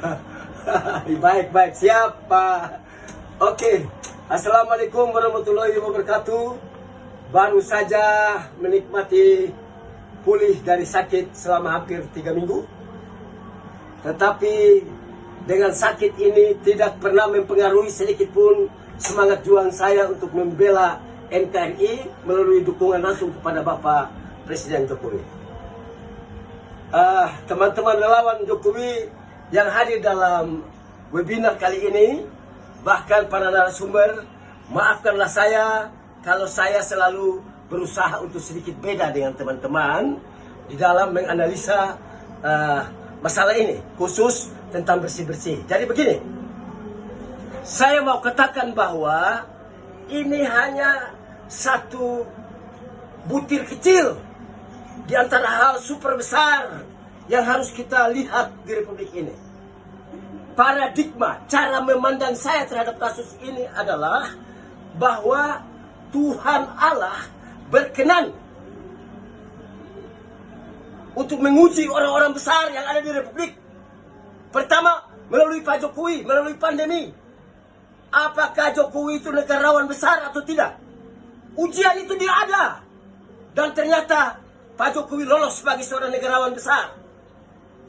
Baik, siap Pak. Oke, Assalamualaikum warahmatullahi wabarakatuh. Baru saja menikmati pulih dari sakit selama hampir 3 minggu. Tetapi dengan sakit ini tidak pernah mempengaruhi sedikit pun semangat juang saya untuk membela NKRI melalui dukungan langsung kepada Bapak Presiden Jokowi. Teman-teman relawan Jokowi yang hadir dalam webinar kali ini, bahkan para narasumber, maafkanlah saya kalau saya selalu berusaha untuk sedikit beda dengan teman-teman di dalam menganalisa masalah ini, khusus tentang bersih-bersih. Jadi begini, saya mau katakan bahwa ini hanya satu butir kecil di antara hal super besar yang harus kita lihat di Republik ini. Paradigma, cara memandang saya terhadap kasus ini adalah bahwa Tuhan Allah berkenan untuk menguji orang-orang besar yang ada di Republik. Pertama, melalui Pak Jokowi, melalui pandemi. Apakah Jokowi itu negarawan besar atau tidak? Ujian itu dia ada. Dan ternyata Pak Jokowi lolos sebagai seorang negarawan besar.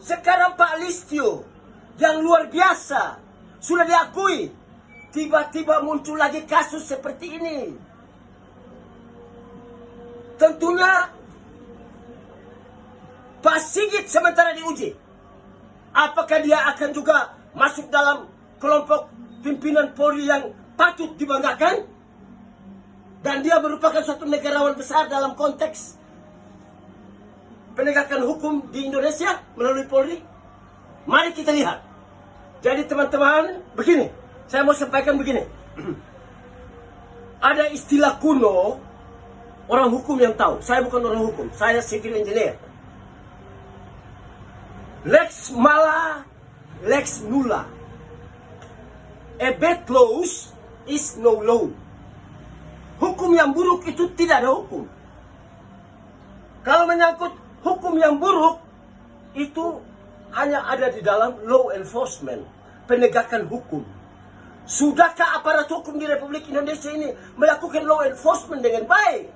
Sekarang Pak Listio yang luar biasa sudah diakui, tiba-tiba muncul lagi kasus seperti ini. Tentunya Pak Sigit sementara diuji. Apakah dia akan juga masuk dalam kelompok pimpinan Polri yang patut dibanggakan? Dan dia merupakan suatu negarawan besar dalam konteks penegakan hukum di Indonesia melalui Polri. Mari kita lihat. Jadi teman-teman, begini, saya mau sampaikan begini. Ada istilah kuno, orang hukum yang tahu. Saya bukan orang hukum, saya civil engineer. Lex mala, lex nulla. A bad laws is no law. Hukum yang buruk itu tidak ada hukum. Kalau menyangkut hukum yang buruk, itu hanya ada di dalam law enforcement, penegakan hukum. Sudahkah aparat hukum di Republik Indonesia ini melakukan law enforcement dengan baik?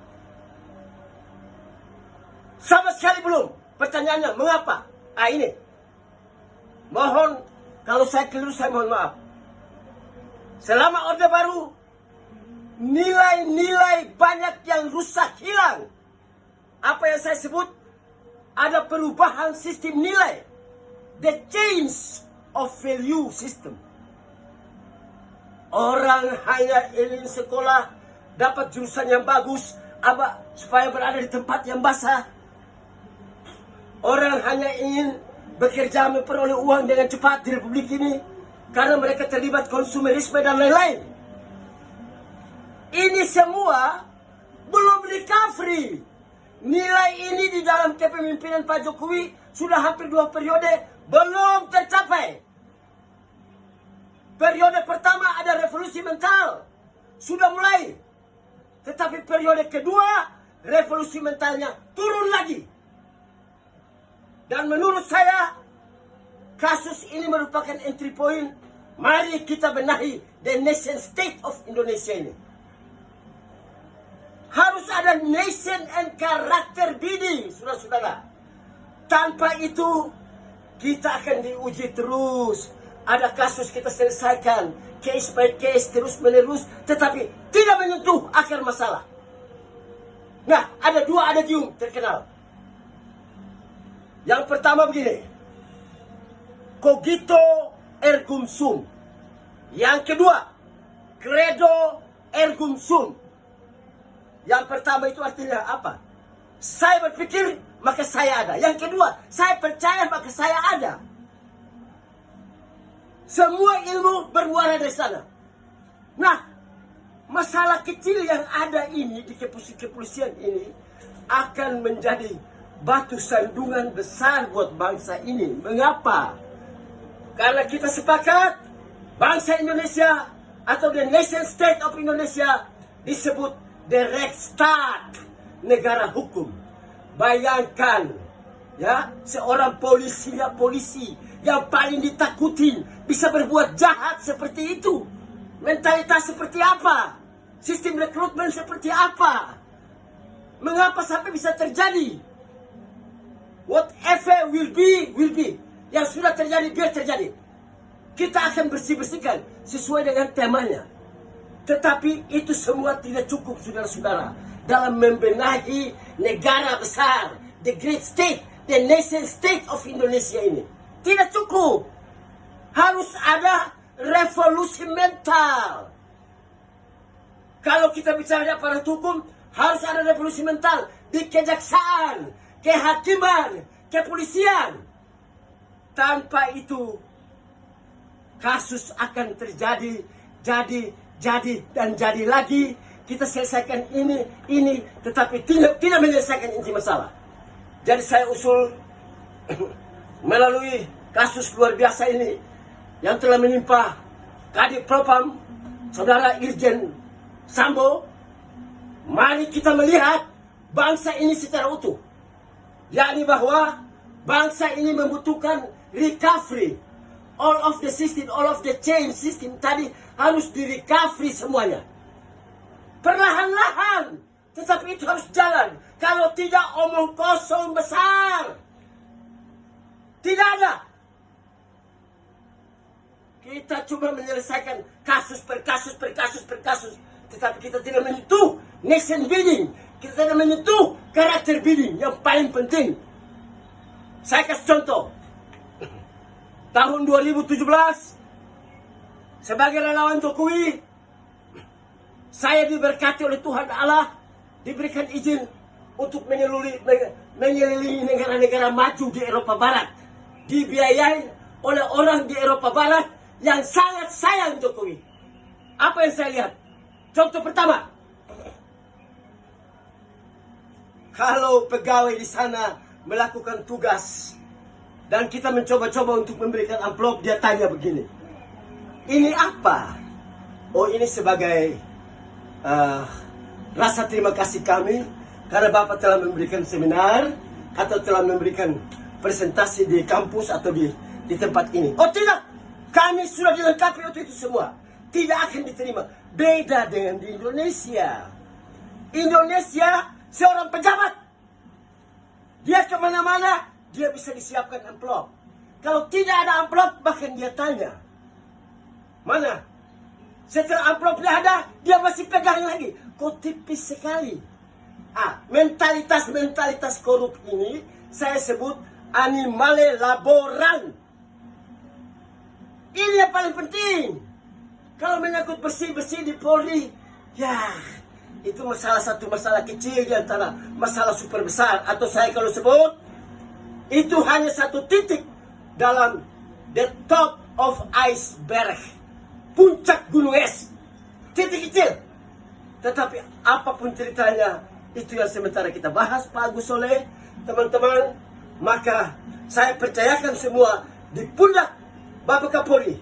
Sama sekali belum. Pertanyaannya, mengapa? Ini. Mohon, kalau saya keliru, saya mohon maaf. Selama Orde Baru, nilai-nilai banyak yang rusak, hilang. Apa yang saya sebut? Ada perubahan sistem nilai. The change of value system. Orang hanya ingin sekolah, dapat jurusan yang bagus, supaya berada di tempat yang basah. Orang hanya ingin bekerja memperoleh uang dengan cepat di Republik ini, karena mereka terlibat konsumerisme dan lain-lain. Ini semua belum recovery. Nilai ini di dalam kepemimpinan Pak Jokowi sudah hampir 2 periode belum tercapai. Periode pertama ada revolusi mental, sudah mulai. Tetapi periode kedua, revolusi mentalnya turun lagi. Dan menurut saya, kasus ini merupakan entry point. Mari kita benahi the nation state of Indonesia ini. Harus ada nation and character building, saudara-saudara. Tanpa itu, kita akan diuji terus. Ada kasus kita selesaikan, case by case, terus menerus, tetapi tidak menyentuh akar masalah. Nah, ada 2 adagium terkenal. Yang pertama begini, cogito ergo sum. Yang kedua, credo ergo sum. Yang pertama itu artinya apa? Saya berpikir, maka saya ada. Yang kedua, saya percaya, maka saya ada. Semua ilmu bermuara dari sana. Nah, masalah kecil yang ada ini di kepolisian ini akan menjadi batu sandungan besar buat bangsa ini. Mengapa? Karena kita sepakat bangsa Indonesia atau the nation state of Indonesia disebut the Rechtsstaat, negara hukum. Bayangkan, ya, seorang polisi yang paling ditakuti bisa berbuat jahat seperti itu? Mentalitas seperti apa? Sistem rekrutmen seperti apa? Mengapa sampai bisa terjadi? Whatever will be. Yang sudah terjadi, biar terjadi. Kita akan bersih-bersihkan sesuai dengan temanya. Tetapi itu semua tidak cukup, saudara-saudara, dalam membenahi negara besar, the great state, the nation state of Indonesia ini. Tidak cukup. Harus ada revolusi mental. Kalau kita bicara di aparat hukum, harus ada revolusi mental di kejaksaan, kehakiman, kepolisian. Tanpa itu, kasus akan terjadi, jadi lagi. Kita selesaikan ini, tetapi tidak menyelesaikan inti masalah. Jadi saya usul melalui kasus luar biasa ini yang telah menimpa Kadif Propam, Saudara Irjen Sambo, mari kita melihat bangsa ini secara utuh. Yakni bahwa bangsa ini membutuhkan recovery. All of the system, all of the change system tadi harus di-recovery semuanya. Perlahan-lahan, tetapi itu harus jalan. Kalau tidak, omong kosong besar. Tidak ada. Kita cuma menyelesaikan kasus per kasus. Tetapi kita tidak menyentuh nation building. Kita tidak menyentuh karakter building yang paling penting. Saya kasih contoh. Tahun 2017, sebagai relawan Jokowi, saya diberkati oleh Tuhan Allah, diberikan izin untuk mengelilingi negara-negara maju di Eropa Barat. Dibiayai oleh orang di Eropa Barat yang sangat sayang Jokowi. Apa yang saya lihat? Contoh pertama, kalau pegawai di sana melakukan tugas dan kita mencoba-coba untuk memberikan amplop, dia tanya begini, ini apa? Oh, ini sebagai rasa terima kasih kami karena Bapak telah memberikan seminar atau telah memberikan presentasi di kampus atau di tempat ini. Oh tidak, kami sudah dilengkapi untuk itu semua. Tidak akan diterima. Beda dengan di Indonesia. Indonesia seorang pejabat, dia kemana-mana dia bisa disiapkan amplop. Kalau tidak ada amplop, bahkan dia tanya, mana? Setelah amplopnya ada, dia masih pegang lagi. Kok tipis sekali. Mentalitas korup ini saya sebut animale laboran. Ini yang paling penting. Kalau menyangkut bersih-bersih di Polri, ya itu satu masalah kecil di antara masalah super besar. Atau saya kalau sebut, itu hanya satu titik dalam the top of iceberg. Puncak gunung es. Titik kecil. Tetapi apapun ceritanya, itu yang sementara kita bahas, Pak Agus Soleh, teman-teman. Maka saya percayakan semua di pundak Bapak Kapolri,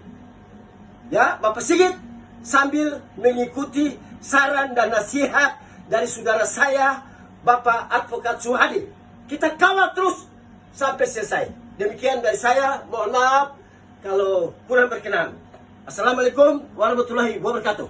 ya, Bapak Sigit, sambil mengikuti saran dan nasihat dari saudara saya, Bapak Advokat Suhadi. Kita kawal terus sampai selesai. Demikian dari saya, mohon maaf kalau kurang berkenan. Assalamualaikum warahmatullahi wabarakatuh.